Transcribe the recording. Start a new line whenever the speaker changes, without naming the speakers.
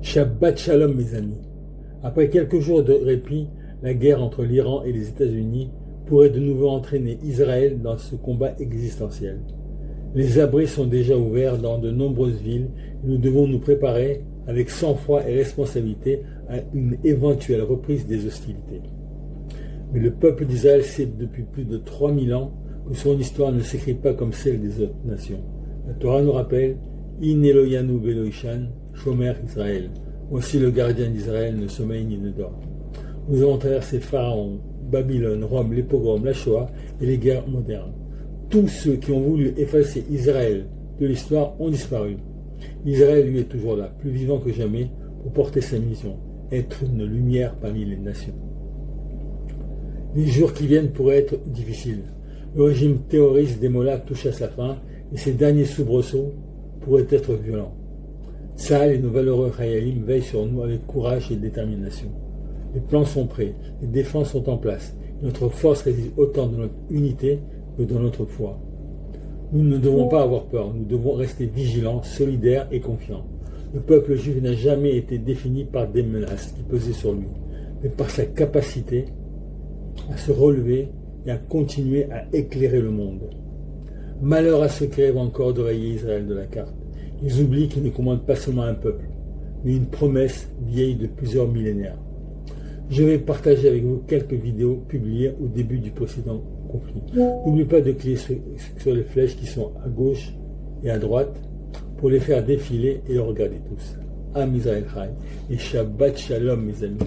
Shabbat Shalom mes amis. Après quelques jours de répit, la guerre entre l'Iran et les États-Unis pourrait de nouveau entraîner Israël dans ce combat existentiel. Les abris sont déjà ouverts dans de nombreuses villes et nous devons nous préparer avec sang-froid et responsabilité à une éventuelle reprise des hostilités. Mais le peuple d'Israël sait depuis plus de 3000 ans que son histoire ne s'écrit pas comme celle des autres nations. La Torah nous rappelle « In Eloyanu Beloishan, Shomer Israël ». Voici le gardien d'Israël ne sommeille ni ne dort. Nous avons traversé Pharaon, Babylone, Rome, les pogroms, la Shoah et les guerres modernes. Tous ceux qui ont voulu effacer Israël de l'histoire ont disparu. Israël, lui, est toujours là, plus vivant que jamais, pour porter sa mission, être une lumière parmi les nations. Les jours qui viennent pourraient être difficiles. Le régime terroriste des Mollahs touche à sa fin et ses derniers soubresauts pourraient être violents. Tsahal et nos valeureux Chayalim veillent sur nous avec courage et détermination. Les plans sont prêts, les défenses sont en place. Notre force réside autant dans notre unité que dans notre foi. Nous ne devons pas avoir peur, nous devons rester vigilants, solidaires et confiants. Le peuple juif n'a jamais été défini par des menaces qui pesaient sur lui, mais par sa capacité à se relever et à continuer à éclairer le monde. Malheur à ceux qui rêvent encore de rayer Israël de la carte. Ils oublient qu'ils ne commandent pas seulement un peuple, mais une promesse vieille de plusieurs millénaires. Je vais partager avec vous quelques vidéos publiées au début du précédent conflit. N'oubliez pas de cliquer sur les flèches qui sont à gauche et à droite pour les faire défiler et les regarder tous. Am Israël Chai et Shabbat Shalom mes amis.